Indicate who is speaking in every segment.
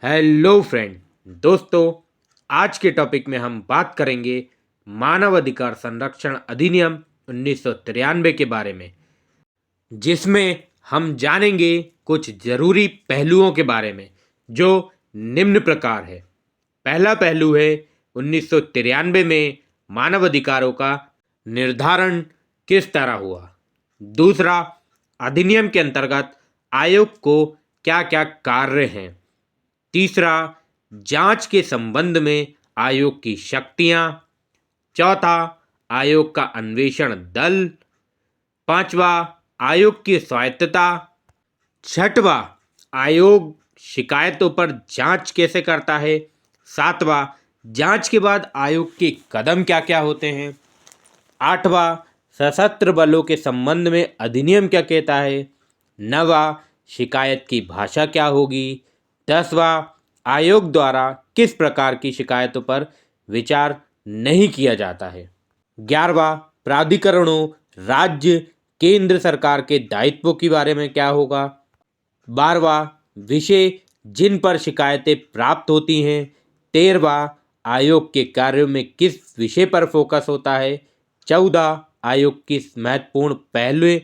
Speaker 1: Hello friend दोस्तों, आज के टॉपिक में हम बात करेंगे मानव अधिकार संरक्षण अधिनियम 1993 के बारे में, जिसमें हम जानेंगे कुछ जरूरी पहलुओं के बारे में जो निम्न प्रकार है। पहला पहलू है 1993 में मानव अधिकारों का निर्धारण किस तरह हुआ। दूसरा, अधिनियम के अंतर्गत आयोग को क्या क्या कार्य हैं। तीसरा, जांच के संबंध में आयोग की शक्तियां। चौथा, आयोग का अन्वेषण दल। पांचवा, आयोग की स्वायत्तता। छठवां, आयोग शिकायतों पर जांच कैसे करता है। सातवां, जांच के बाद आयोग के कदम क्या क्या होते हैं। आठवां, सशस्त्र बलों के संबंध में अधिनियम क्या कहता है। नवा, शिकायत की भाषा क्या होगी। 10वां, आयोग द्वारा किस प्रकार की शिकायतों पर विचार नहीं किया जाता है। 11वां, प्राधिकरणों, राज्य केंद्र सरकार के दायित्वों के बारे में क्या होगा। 12वां, विषय जिन पर शिकायतें प्राप्त होती हैं। 13वां, आयोग के कार्यों में किस विषय पर फोकस होता है। 14, आयोग की महत्वपूर्ण पहलू।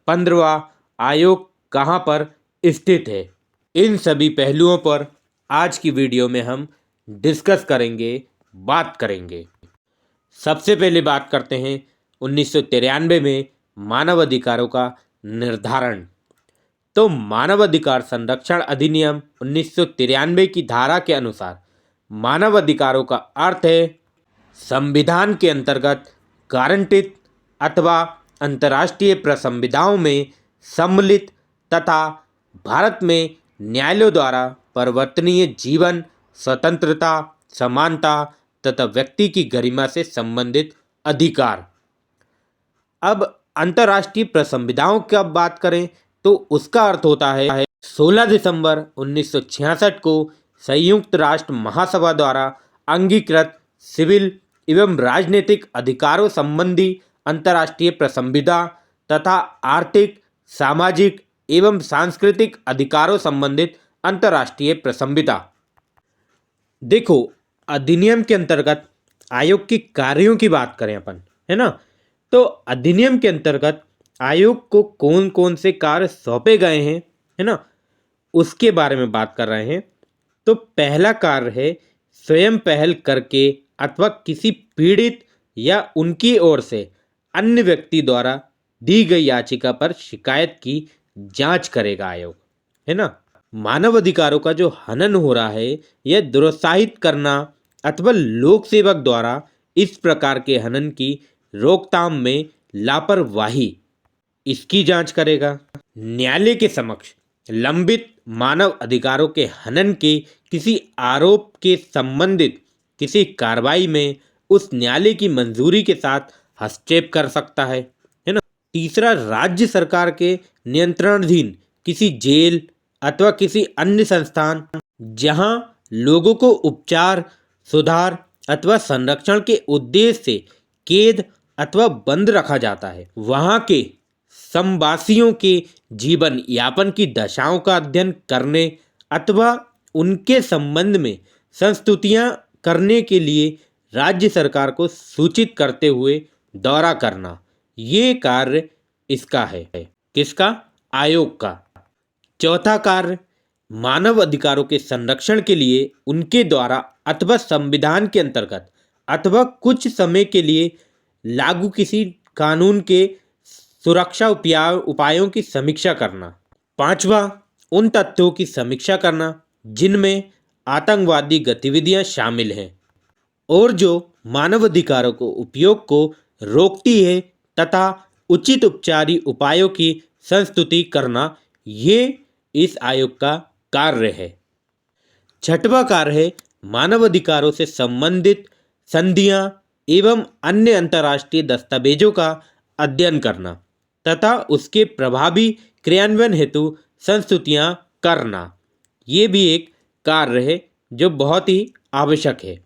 Speaker 1: 15वां, आयोग कहाँ पर स्थित है। इन सभी पहलुओं पर आज की वीडियो में हम डिस्कस करेंगे, बात करेंगे। सबसे पहले बात करते हैं 1993 में मानव अधिकारों का निर्धारण। तो मानव अधिकार संरक्षण अधिनियम 1993 की धारा के अनुसार मानव अधिकारों का अर्थ है संविधान के अंतर्गत गारंटित अथवा अंतर्राष्ट्रीय प्रसंविधाओं में सम्मिलित तथा भारत में न्यायालयों द्वारा परिवर्तनीय जीवन, स्वतंत्रता, समानता तथा व्यक्ति की गरिमा से संबंधित अधिकार। अब अंतर्राष्ट्रीय प्रसंविधाओं की अब बात करें तो उसका अर्थ होता है 16 दिसंबर 1966 को संयुक्त राष्ट्र महासभा द्वारा अंगीकृत सिविल एवं राजनीतिक अधिकारों संबंधी अंतर्राष्ट्रीय प्रसंविधा तथा आर्थिक, सामाजिक एवं सांस्कृतिक अधिकारों संबंधित अंतर्राष्ट्रीय प्रसंविधा। देखो, अधिनियम के अंतर्गत आयोग के कार्यों की बात करें अपन, है ना, तो अधिनियम के अंतर्गत आयोग को कौन कौन से कार्य सौंपे गए हैं, है ना, उसके बारे में बात कर रहे हैं। तो पहला कार्य है स्वयं पहल करके अथवा किसी पीड़ित या उनकी ओर से अन्य व्यक्ति द्वारा दी गई याचिका पर शिकायत की जांच करेगा आयोग, है ना। मानव अधिकारों का जो हनन हो रहा है यह दुरुत्साहित करना अथवा लोक सेवक द्वारा इस प्रकार के हनन की रोकथाम में लापरवाही, इसकी जांच करेगा। न्यायालय के समक्ष लंबित मानव अधिकारों के हनन के किसी आरोप के संबंधित किसी कार्रवाई में उस न्यायालय की मंजूरी के साथ हस्तक्षेप कर सकता है ना। तीसरा, राज्य सरकार के नियंत्रणाधीन किसी जेल अथवा किसी अन्य संस्थान जहां लोगों को उपचार, सुधार अथवा संरक्षण के उद्देश्य से कैद अथवा बंद रखा जाता है, वहां के संवासियों के जीवन यापन की दशाओं का अध्ययन करने अथवा उनके संबंध में संस्तुतियां करने के लिए राज्य सरकार को सूचित करते हुए दौरा करना, ये कार्य इसका है। किसका? आयोग का। चौथा कार्य, मानव अधिकारों के संरक्षण के लिए उनके द्वारा अथवा संविधान के अंतर्गत अथवा कुछ समय के लिए लागू किसी कानून के सुरक्षा उपायों की समीक्षा करना। पांचवा, उन तथ्यों की समीक्षा करना जिनमें आतंकवादी गतिविधियां शामिल हैं और जो मानवाधिकारों को उपयोग को रोकती है तथा उचित उपचारी उपायों की संस्तुति करना, ये इस आयोग का कार्य है। छठवां कार्य है मानवाधिकारों से संबंधित संधियां एवं अन्य अंतर्राष्ट्रीय दस्तावेजों का अध्ययन करना तथा उसके प्रभावी क्रियान्वयन हेतु संस्तुतियां करना, ये भी एक कार्य है जो बहुत ही आवश्यक है।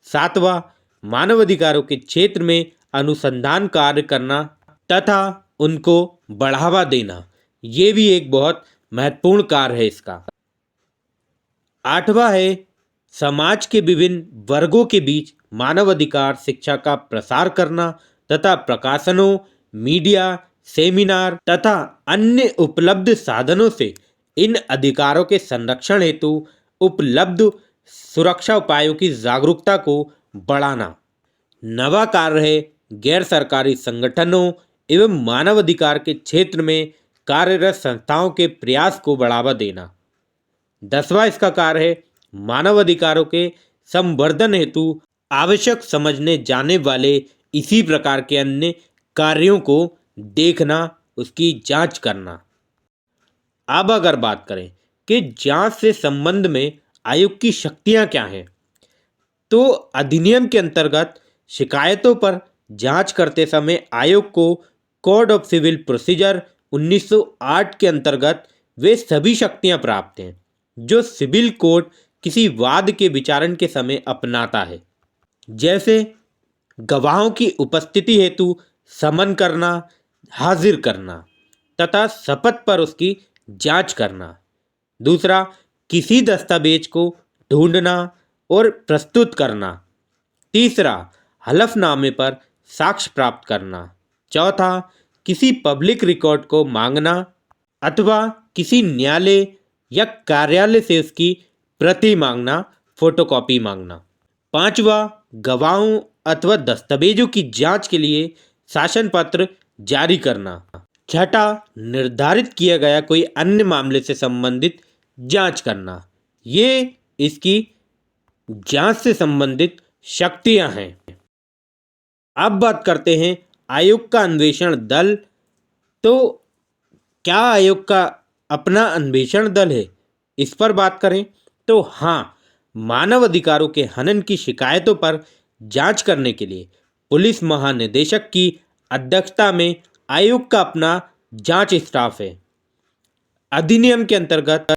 Speaker 1: सातवां, मानवाधिकारों के क्षेत्र में अनुसंधान कार्य करना तथा उनको बढ़ावा देना, ये भी एक बहुत महत्वपूर्ण कार्य है इसका। 8वां है समाज के विभिन्न वर्गों के बीच मानवाधिकार शिक्षा का प्रसार करना तथा प्रकाशनों, मीडिया, सेमिनार तथा अन्य उपलब्ध साधनों से इन अधिकारों के संरक्षण हेतु उपलब्ध सुरक्षा उपायों की जागरूकता को बढ़ाना। नवा कार्य है गैर सरकारी संगठनों एवं मानवाधिकार के क्षेत्र में कार्यरत संस्थाओं के प्रयास को बढ़ावा देना। 10वां इसका कार्य है मानवाधिकारों के संवर्धन हेतु आवश्यक समझने जाने वाले इसी प्रकार के अन्य कार्यों को देखना, उसकी जांच करना। अब अगर बात करें कि जांच से संबंध में आयोग की शक्तियां क्या हैं, तो अधिनियम के अंतर्गत शिकायतों पर जांच करते समय आयोग को कोड ऑफ सिविल प्रोसीजर 1908 के अंतर्गत वे सभी शक्तियां प्राप्त हैं जो सिविल कोड किसी वाद के विचारण के समय अपनाता है, जैसे गवाहों की उपस्थिति हेतु समन करना, हाजिर करना तथा शपथ पर उसकी जांच करना। दूसरा, किसी दस्तावेज को ढूंढना और प्रस्तुत करना। तीसरा, हलफनामे पर साक्ष्य प्राप्त करना। चौथा, किसी पब्लिक रिकॉर्ड को मांगना अथवा किसी न्यायालय या कार्यालय से उसकी प्रति मांगना, फोटोकॉपी मांगना। पांचवा, गवाहों अथवा दस्तावेजों की जांच के लिए शासन पत्र जारी करना। छठा, निर्धारित किया गया कोई अन्य मामले से संबंधित जांच करना। ये इसकी जांच से संबंधित शक्तियां हैं। अब बात करते हैं आयोग का अन्वेषण दल। तो क्या आयोग का अपना अन्वेषण दल है, इस पर बात करें तो हाँ, मानव अधिकारों के हनन की शिकायतों पर जांच करने के लिए पुलिस महानिदेशक की अध्यक्षता में आयोग का अपना जांच स्टाफ है। अधिनियम के अंतर्गत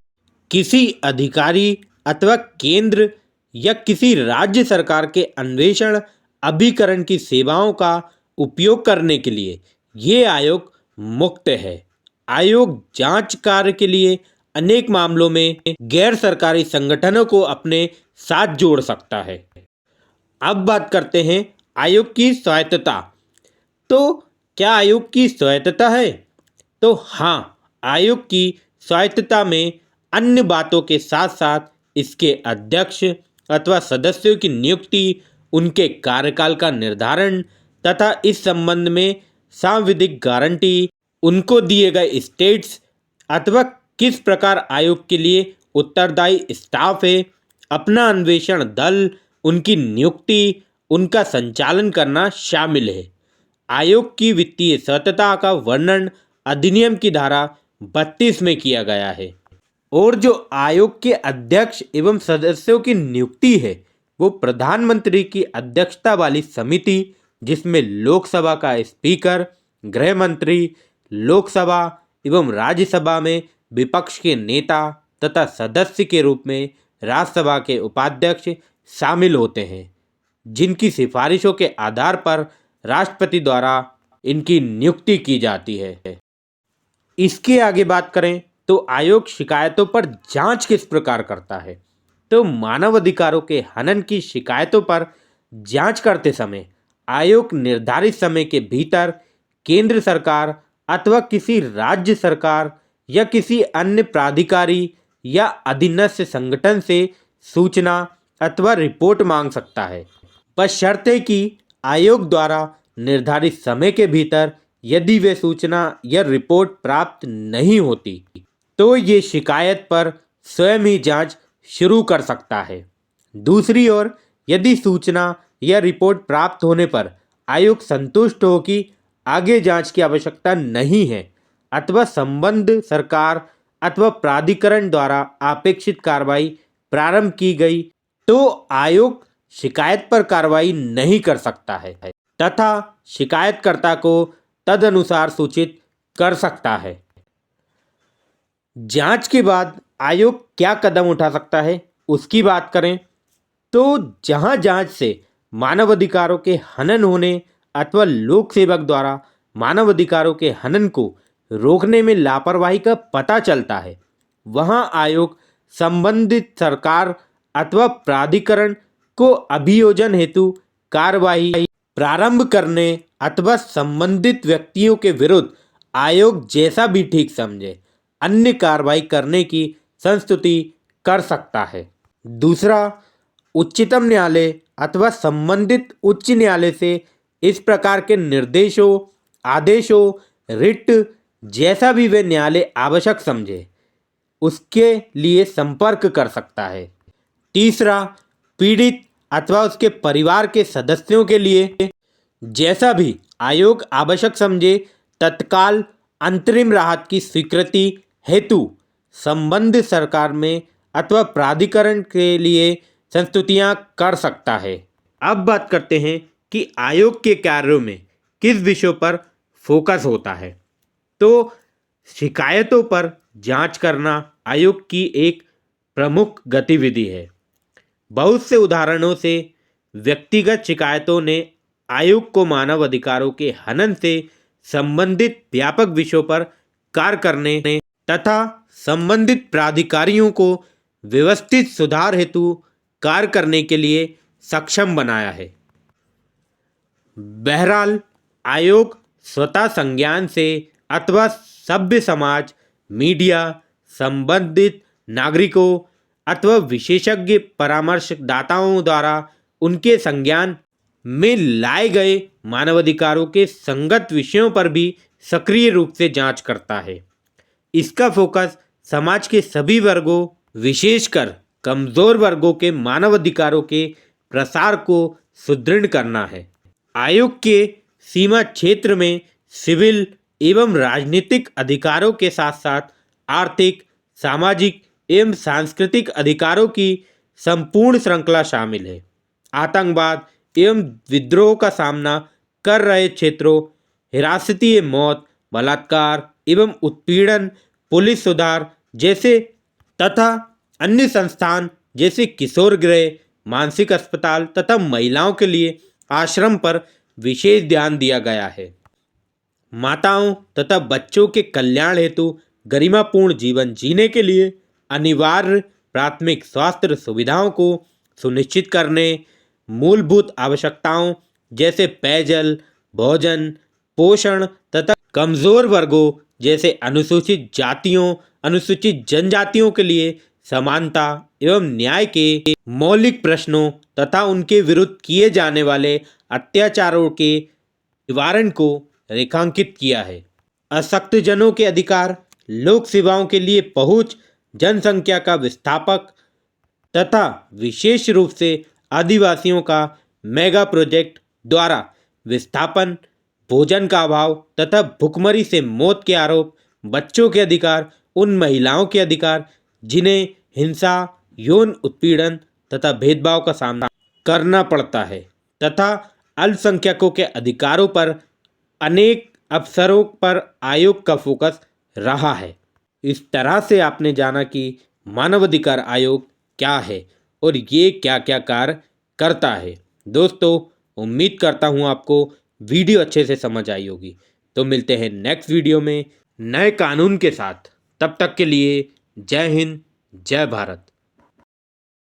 Speaker 1: किसी अधिकारी अथवा केंद्र या किसी राज्य सरकार के अन्वेषण अभिकरण की सेवाओं का उपयोग करने के लिए ये आयोग मुक्त है। आयोग जांच कार्य के लिए अनेक मामलों में गैर सरकारी संगठनों को अपने साथ जोड़ सकता है। अब बात करते हैं आयोग की स्वायत्तता। तो क्या आयोग की स्वायत्तता है? तो हाँ, आयोग की स्वायत्तता में अन्य बातों के साथ साथ इसके अध्यक्ष अथवा सदस्यों की नियुक्ति, उनके कार्यकाल का निर्धारण तथा इस संबंध में सांविधिक गारंटी, उनको दिए गए स्टेट्स अथवा किस प्रकार आयोग के लिए उत्तरदायी स्टाफ है, अपना अन्वेषण दल, उनकी नियुक्ति, उनका संचालन करना शामिल है। आयोग की वित्तीय सतत का वर्णन अधिनियम की धारा 32 में किया गया है। और जो आयोग के अध्यक्ष एवं सदस्यों की नियुक्ति है वो प्रधानमंत्री की अध्यक्षता वाली समिति, जिसमें लोकसभा का स्पीकर, गृह मंत्री, लोकसभा एवं राज्यसभा में विपक्ष के नेता तथा सदस्य के रूप में राज्यसभा के उपाध्यक्ष शामिल होते हैं, जिनकी सिफारिशों के आधार पर राष्ट्रपति द्वारा इनकी नियुक्ति की जाती है। इसके आगे बात करें तो आयोग शिकायतों पर जांच किस प्रकार करता है। तो मानव अधिकारों के हनन की शिकायतों पर जांच करते समय आयोग निर्धारित समय के भीतर केंद्र सरकार अथवा किसी राज्य सरकार या किसी अन्य प्राधिकारी या अधीनस्थ संगठन से सूचना अथवा रिपोर्ट मांग सकता है, बशर्ते कि आयोग द्वारा निर्धारित समय के भीतर यदि वे सूचना या रिपोर्ट प्राप्त नहीं होती तो ये शिकायत पर स्वयं ही जांच शुरू कर सकता है। दूसरी ओर यदि सूचना या रिपोर्ट प्राप्त होने पर आयोग संतुष्ट हो कि आगे जांच की आवश्यकता नहीं है अथवा संबद्ध सरकार अथवा प्राधिकरण द्वारा अपेक्षित कार्रवाई प्रारंभ की गई, तो आयोग शिकायत पर कार्रवाई नहीं कर सकता है तथा शिकायतकर्ता को तदनुसार सूचित कर सकता है। जांच के बाद आयोग क्या कदम उठा सकता है, उसकी बात करें तो जहां जांच से मानवाधिकारों के हनन होने अथवा लोक सेवक द्वारा मानवाधिकारों के हनन को रोकने में लापरवाही का पता चलता है, वहां आयोग संबंधित सरकार अथवा प्राधिकरण को अभियोजन हेतु कार्यवाही प्रारंभ करने अथवा संबंधित व्यक्तियों के विरुद्ध आयोग जैसा भी ठीक समझे अन्य कार्रवाई करने की संस्तुति कर सकता है। दूसरा, उच्चतम न्यायालय अथवा संबंधित उच्च न्यायालय से इस प्रकार के निर्देशों, आदेशों, रिट जैसा भी वे न्यायालय आवश्यक समझे उसके लिए संपर्क कर सकता है। तीसरा, पीड़ित अथवा उसके परिवार के सदस्यों के लिए जैसा भी आयोग आवश्यक समझे तत्काल अंतरिम राहत की स्वीकृति हेतु संबंधित सरकार में अथवा प्राधिकरण के लिए संस्तुतियां कर सकता है। अब बात करते हैं कि आयोग के कार्यों में किस विषयों पर फोकस होता है। तो शिकायतों पर जांच करना आयोग की एक प्रमुख गतिविधि है। बहुत से उदाहरणों से व्यक्तिगत शिकायतों ने आयोग को मानव अधिकारों के हनन से संबंधित व्यापक विषयों पर कार्य करने तथा संबंधित प्राधिकारियों को व्यवस्थित सुधार हेतु कार्य करने के लिए सक्षम बनाया है। बहरहाल, आयोग स्वतः संज्ञान से अथवा सभ्य समाज, मीडिया, संबंधित नागरिकों अथवा विशेषज्ञ परामर्शदाताओं द्वारा उनके संज्ञान में लाए गए मानवाधिकारों के संगत विषयों पर भी सक्रिय रूप से जांच करता है। इसका फोकस समाज के सभी वर्गों, विशेषकर कमजोर वर्गों के मानवाधिकारों के प्रसार को सुदृढ़ करना है। आयोग के सीमा क्षेत्र में सिविल एवं राजनीतिक अधिकारों के साथ साथ आर्थिक, सामाजिक एवं सांस्कृतिक अधिकारों की संपूर्ण श्रृंखला शामिल है। आतंकवाद एवं विद्रोह का सामना कर रहे क्षेत्रों, हिरासती मौत, बलात्कार एवं उत्पीड़न, पुलिस सुधार जैसे तथा अन्य संस्थान जैसे किशोर गृह, मानसिक अस्पताल तथा महिलाओं के लिए आश्रम पर विशेष ध्यान दिया गया है। माताओं तथा बच्चों के कल्याण हेतु गरिमापूर्ण जीवन जीने के लिए अनिवार्य प्राथमिक स्वास्थ्य सुविधाओं को सुनिश्चित करने, मूलभूत आवश्यकताओं जैसे पेयजल, भोजन, पोषण तथा कमजोर वर्गों जैसे अनुसूचित जातियों, अनुसूचित जनजातियों के लिए समानता एवं न्याय के मौलिक प्रश्नों तथा उनके विरुद्ध किए जाने वाले अत्याचारों के निवारण को रेखांकित किया है। अशक्तजनों के अधिकार, लोक सेवाओं के लिए पहुंच, जनसंख्या का विस्थापक तथा विशेष रूप से आदिवासियों का मेगा प्रोजेक्ट द्वारा विस्थापन, भोजन का अभाव तथा भुखमरी से मौत के आरोप, बच्चों के अधिकार, उन महिलाओं के अधिकार जिन्हें हिंसा, यौन उत्पीड़न तथा भेदभाव का सामना करना पड़ता है तथा अल्पसंख्यकों के अधिकारों पर अनेक अवसरों पर आयोग का फोकस रहा है। इस तरह से आपने जाना कि मानवाधिकार आयोग क्या है और ये क्या क्या कार्य करता है। दोस्तों, उम्मीद करता हूँ आपको वीडियो अच्छे से समझ आई होगी। तो मिलते हैं नेक्स्ट वीडियो में नए कानून के साथ। तब तक के लिए जय हिंद, जय भारत।